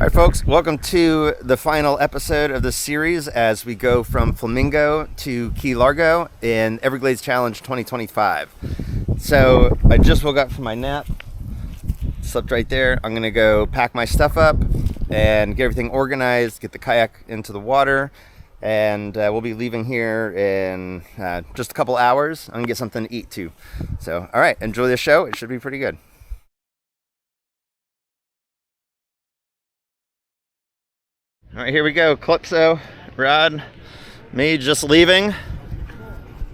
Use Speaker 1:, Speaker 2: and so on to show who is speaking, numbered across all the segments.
Speaker 1: Alright folks, welcome to the final episode of this series as we go from Flamingo to Key Largo in Everglades Challenge 2025. So I just woke up from my nap, slept right there. I'm going to go pack my stuff up and get everything organized, get the kayak into the water, and we'll be leaving here in just a couple hours. I'm going to get something to eat too. So alright, enjoy the show. It should be pretty good. All right, here we go. Calypso, Rod, me just leaving.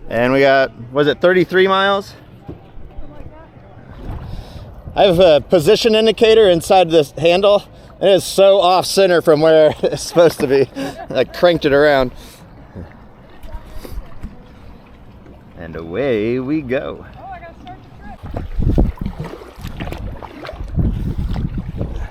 Speaker 1: And we got, was it 33 miles? I have a position indicator inside this handle. It is so off center from where it's supposed to be. I cranked it around. And away we go.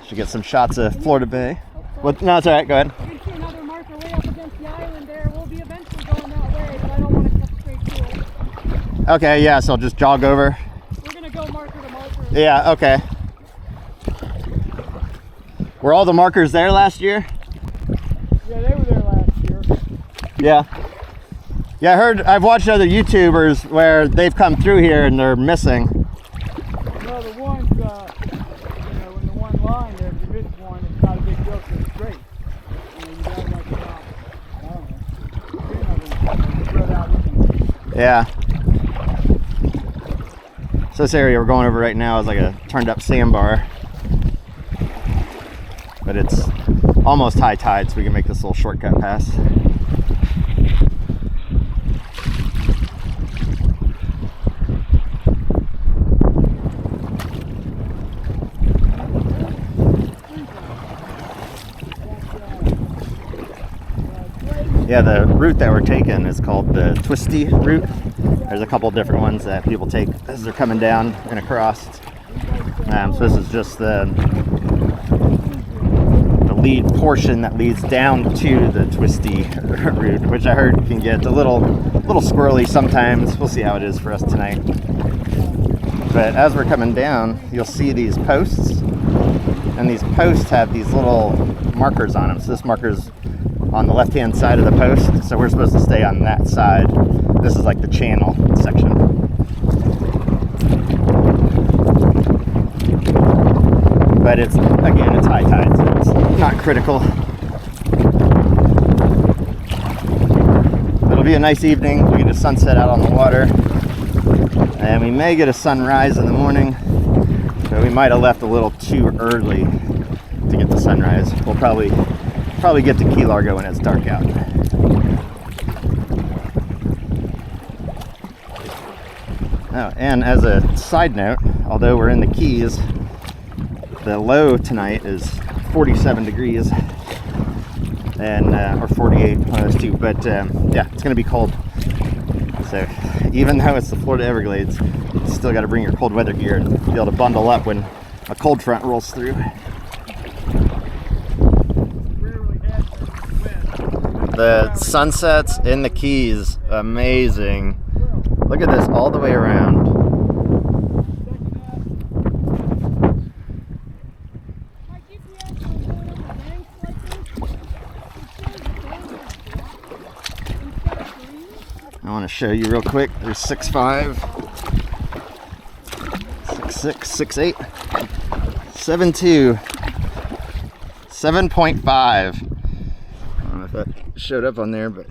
Speaker 1: Should get some shots of Florida Bay. What? No, it's all right. Go ahead.
Speaker 2: You can see another marker way up against the island there. We'll be eventually going that way, but I don't want to cut straight through it.
Speaker 1: Okay, yeah, so I'll just jog over.
Speaker 2: We're going to go marker to marker.
Speaker 1: Yeah, okay. Were all the markers there last year?
Speaker 2: Yeah, they were there last year.
Speaker 1: Yeah. Yeah, I've watched other YouTubers where they've come through here and they're missing.
Speaker 2: No, the ones, in the one line there, if you miss one, it's not a big deal because it's straight. You got like about, I don't know, spread out.
Speaker 1: Yeah. So this area we're going over right now is like a turned up sandbar. But it's almost high tide, so we can make this little shortcut pass. Yeah, the route that we're taking is called the twisty route. There's a couple different ones that people take as they're coming down and across. So this is just the lead portion that leads down to the twisty route, which I heard can get a little squirrely sometimes. We'll see how it is for us tonight. But as we're coming down, you'll see these posts, and these posts have these little markers on them. So this marker's on the left-hand side of the post, so we're supposed to stay on that side. This is like the channel section. But it's high tide, so it's not critical. It'll be a nice evening. We get a sunset out on the water, and we may get a sunrise in the morning, but we might have left a little too early to get the sunrise. We'll probably get to Key Largo when it's dark out. Oh, and as a side note, although we're in the Keys, the low tonight is 47 degrees, and or 48, one of those two. But yeah, it's going to be cold. So even though it's the Florida Everglades, you still got to bring your cold weather gear and be able to bundle up when a cold front rolls through. The sunsets in the Keys, amazing. Look at this all the way around. I want to show you real quick. There's 6'5", 6'6", 6'8", 7'2", 7.5. I don't know if that showed up on there, but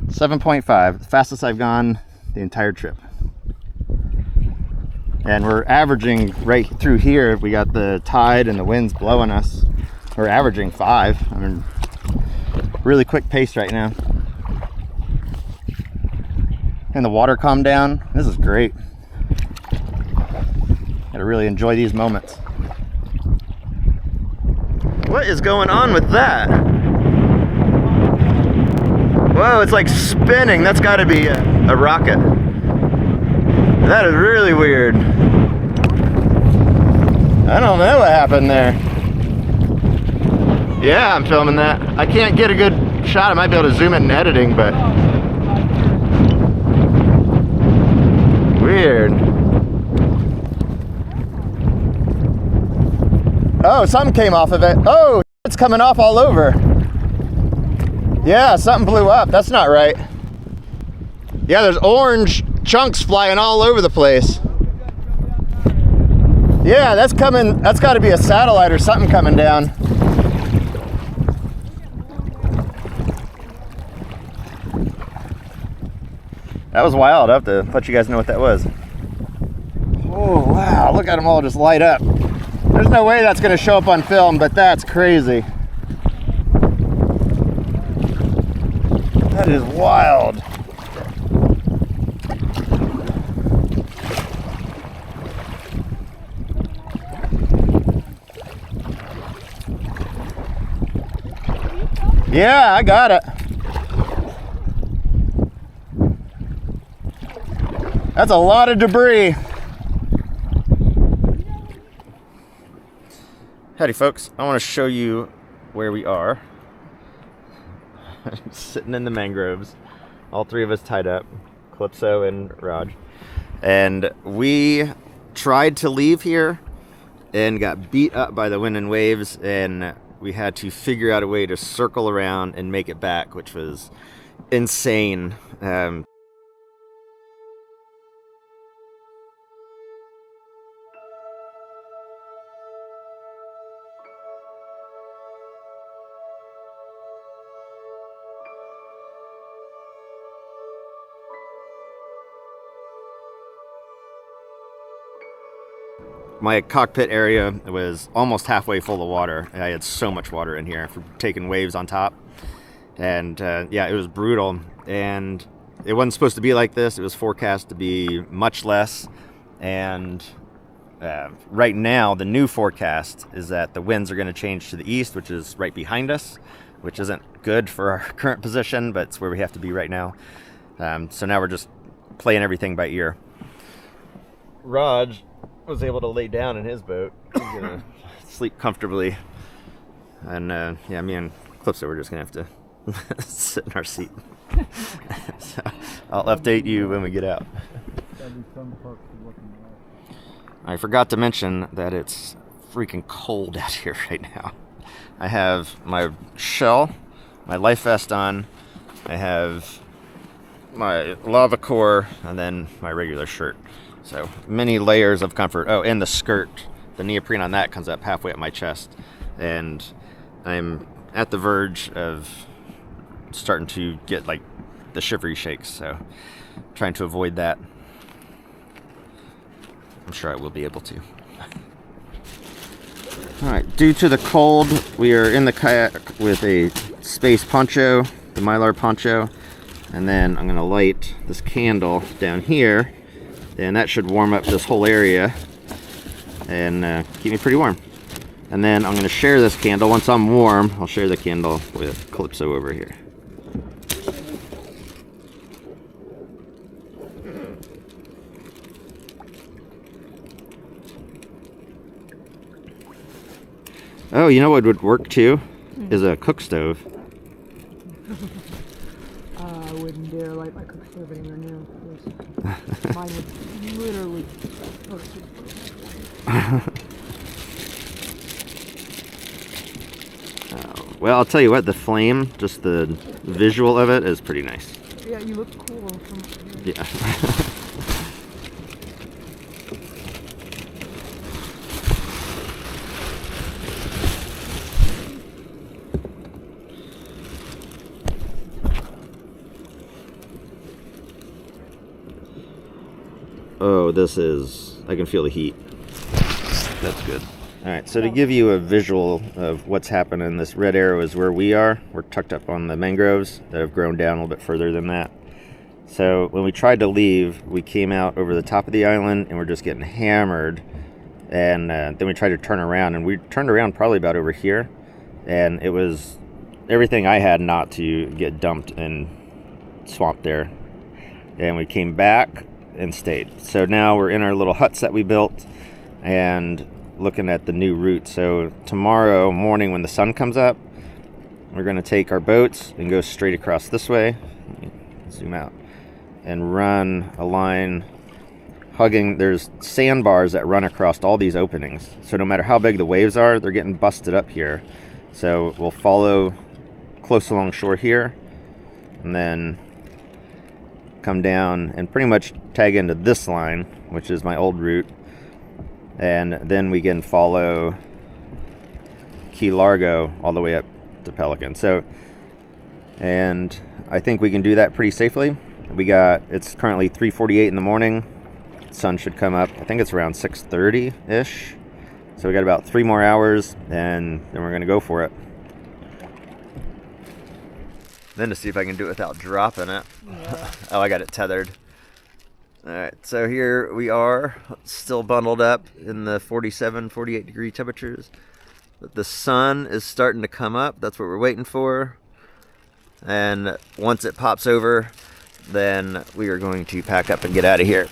Speaker 1: 7.5, the fastest I've gone the entire trip. And we're averaging right through here. We got the tide and the winds blowing us. We're averaging 5. I mean, really quick pace right now. And the water calmed down. This is great. Gotta really enjoy these moments. What is going on with that? Whoa, it's like spinning. That's got to be a rocket. That is really weird. I don't know what happened there. Yeah, I'm filming that. I can't get a good shot. I might be able to zoom in editing, but weird. Oh, something came off of it. Oh, it's coming off all over. Yeah, something blew up. That's not right. Yeah, there's orange chunks flying all over the place. Yeah, that's coming. That's got to be a satellite or something coming down. That was wild. I have to let you guys know what that was. Oh, wow. Look at them all just light up. There's no way that's going to show up on film, but that's crazy. That is wild. Yeah, I got it. That's a lot of debris. Howdy folks, I want to show you where we are. Sitting in the mangroves, all three of us tied up, Calypso and Raj. And we tried to leave here and got beat up by the wind and waves, and we had to figure out a way to circle around and make it back, which was insane. My cockpit area was almost halfway full of water. I had so much water in here for taking waves on top. And yeah, it was brutal. And it wasn't supposed to be like this. It was forecast to be much less. And right now, the new forecast is that the winds are going to change to the east, which is right behind us, which isn't good for our current position, but it's where we have to be right now. So now we're just playing everything by ear. Raj was able to lay down in his boat. He's gonna sleep comfortably, and yeah, me and Calypso we're just gonna have to sit in our seat. So I'll update you when we get out. I forgot to mention that it's freaking cold out here right now. I have my shell, my life vest on, I have my lava core, and then my regular shirt. So many layers of comfort. Oh, and the skirt, the neoprene on that comes up halfway up my chest. And I'm at the verge of starting to get like the shivery shakes. So trying to avoid that. I'm sure I will be able to. All right, due to the cold, we are in the kayak with a space poncho, the Mylar poncho. And then I'm gonna light this candle down here. And that should warm up this whole area and keep me pretty warm. And then I'm going to share this candle. Once I'm warm, I'll share the candle with Calypso over here. Oh, you know what would work too? Is a cook stove.
Speaker 2: I wouldn't dare light my cook stove anywhere near him. Mine would literally
Speaker 1: well, I'll tell you what, the flame, just the visual of it is pretty nice.
Speaker 2: Yeah, you look cool from here.
Speaker 1: Yeah. Oh, this is, I can feel the heat. That's good. All right, so to give you a visual of what's happening, this red arrow is where we are. We're tucked up on the mangroves that have grown down a little bit further than that. So when we tried to leave, we came out over the top of the island and we're just getting hammered. And then we tried to turn around, and we turned around probably about over here. And it was everything I had not to get dumped and swamped there. And we came back and stayed. So now we're in our little huts that we built and looking at the new route. So tomorrow morning when the sun comes up, we're going to take our boats and go straight across this way, zoom out, and run a line hugging. There's sandbars that run across all these openings. So no matter how big the waves are, they're getting busted up here. So we'll follow close along shore here, and then come down and pretty much tag into this line, which is my old route, and then we can follow Key Largo all the way up to Pelican. So, and I think we can do that pretty safely. It's currently 3:48 in the morning. Sun should come up, I think it's around 6:30 ish. So we got about 3 more hours, and then we're gonna go for it. Then to see if I can do it without dropping it.
Speaker 2: Yeah.
Speaker 1: Oh, I got it tethered. All right, so here we are, still bundled up in the 47, 48 degree temperatures. But the sun is starting to come up. That's what we're waiting for. And once it pops over, then we are going to pack up and get out of here.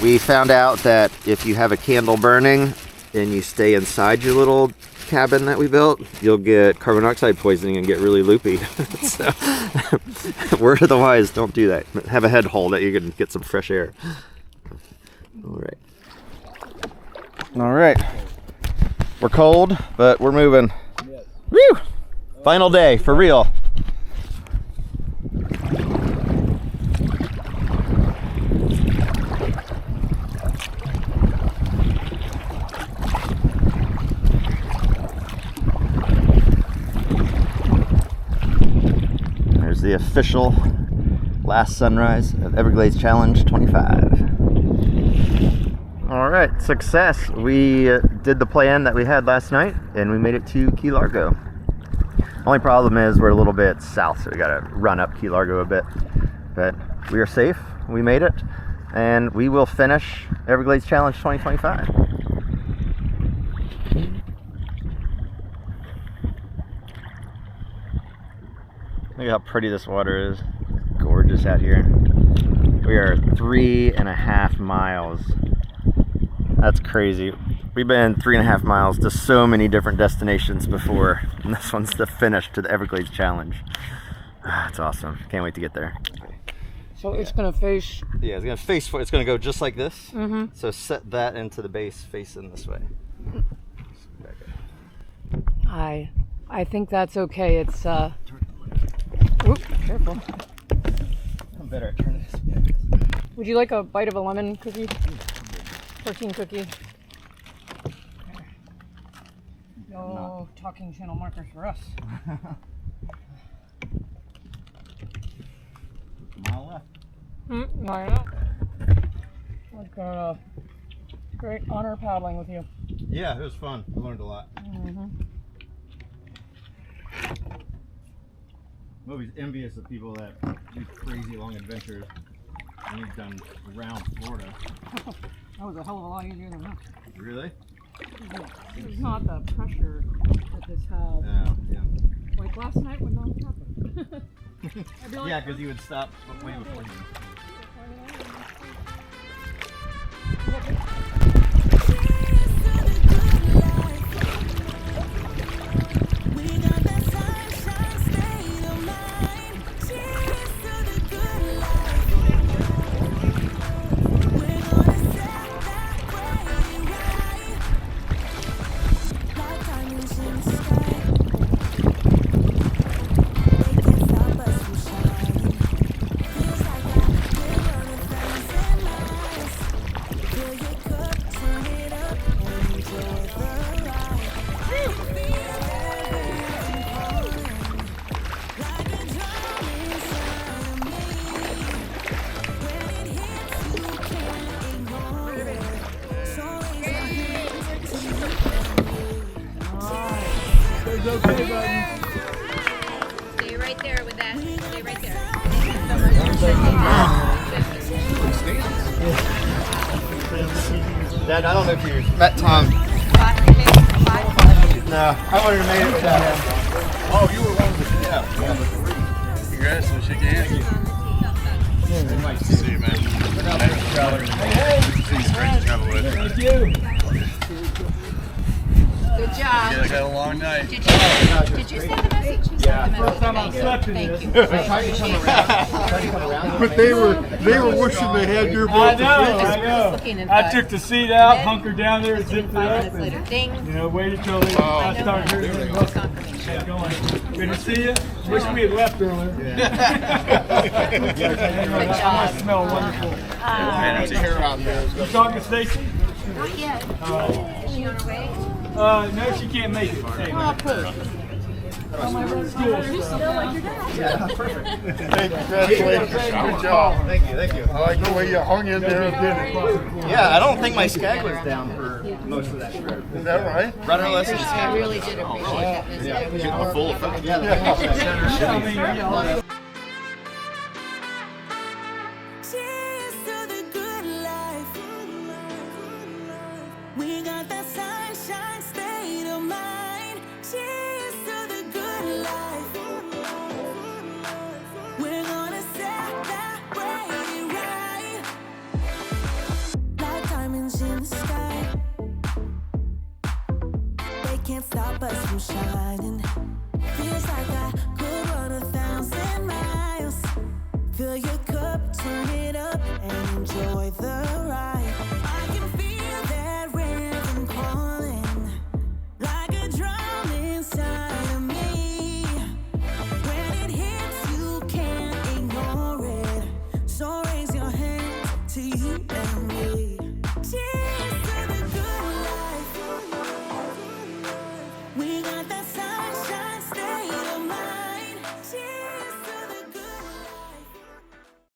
Speaker 1: We found out that if you have a candle burning and you stay inside your little cabin that we built, you'll get carbon dioxide poisoning and get really loopy. So, word of the wise, don't do that. Have a head hole that you can get some fresh air. All right. We're cold, but we're moving.
Speaker 2: Yes.
Speaker 1: Woo! Final day, for real. There's the official last sunrise of Everglades Challenge 25. All right, success. We did the plan that we had last night, and we made it to Key Largo. Only problem is we're a little bit south, so we gotta run up Key Largo a bit. But we are safe, we made it, and we will finish Everglades Challenge 2025. Look how pretty this water is. Gorgeous out here. We are 3.5 miles. That's crazy. We've been 3.5 miles to so many different destinations before, and this one's the finish to the Everglades Challenge. It's awesome. Can't wait to get there.
Speaker 2: So it's gonna face.
Speaker 1: Yeah, it's gonna face. It's gonna go just like this.
Speaker 2: Mm-hmm.
Speaker 1: So set that into the base, facing this way.
Speaker 2: I think that's okay. It's Oop, careful.
Speaker 1: I'm better at turning this.
Speaker 2: Would you like a bite of a lemon cookie? Protein cookie. No talking channel markers for us.
Speaker 1: Mile left.
Speaker 2: Why not? I've got great honor paddling with you.
Speaker 1: Yeah, it was fun. I learned a lot.
Speaker 2: Mm-hmm.
Speaker 1: I'm always envious of people that do crazy long adventures. And we've done around Florida.
Speaker 2: That was a hell of a lot easier than that.
Speaker 1: Really?
Speaker 2: It's not the pressure that this has.
Speaker 1: Oh, yeah.
Speaker 2: Like last night when that happened. I'd be like,
Speaker 1: Yeah, because you would stop way before you.
Speaker 2: Okay, buddy.
Speaker 3: Stay right there with that. Stay right there.
Speaker 1: Dad, I don't know if you met Tom. No, I wanted to make it without him.
Speaker 4: Oh, you were one of the Congrats, we'll shake your hand. Nice to see you, man. Hey, great to travel with.
Speaker 2: Thank you.
Speaker 3: Good Good job.
Speaker 4: I got a long night.
Speaker 3: Did you send the message? She sent the
Speaker 2: First time
Speaker 3: message.
Speaker 2: I've slept in this.
Speaker 3: Thank you. I appreciate it.
Speaker 5: But they were wishing they had your
Speaker 2: I
Speaker 5: boat.
Speaker 2: know.
Speaker 3: Looking in
Speaker 2: I
Speaker 3: fact.
Speaker 2: took the seat out, hunkered down there, zipped it
Speaker 3: 5
Speaker 2: up,
Speaker 3: minutes later.
Speaker 2: and
Speaker 3: Ding.
Speaker 2: waited till I started hearing them
Speaker 3: No
Speaker 2: look.
Speaker 3: confirmation.
Speaker 2: Going. Good to see you. Wish we had left earlier.
Speaker 3: Good
Speaker 2: I
Speaker 3: job.
Speaker 2: smell wonderful. You talking to Stacy?
Speaker 3: Not yet. Is she on her way?
Speaker 2: No, she can't make it. Hey,
Speaker 3: Oh, poor.
Speaker 5: Hey, congratulations. Good job.
Speaker 1: Thank you, thank you.
Speaker 5: I like the way you hung in there and did it.
Speaker 1: Yeah, I don't think my skag was down for most of that trip.
Speaker 5: Is that right?
Speaker 1: Rudderless and
Speaker 3: I really did appreciate that visit.
Speaker 1: the full effect.
Speaker 6: Cheers to the good life. We got that sunshine state of mind. Cheers to the good life. We're gonna celebrate it right. Like diamonds in the sky. They can't stop us from shining. Feels like I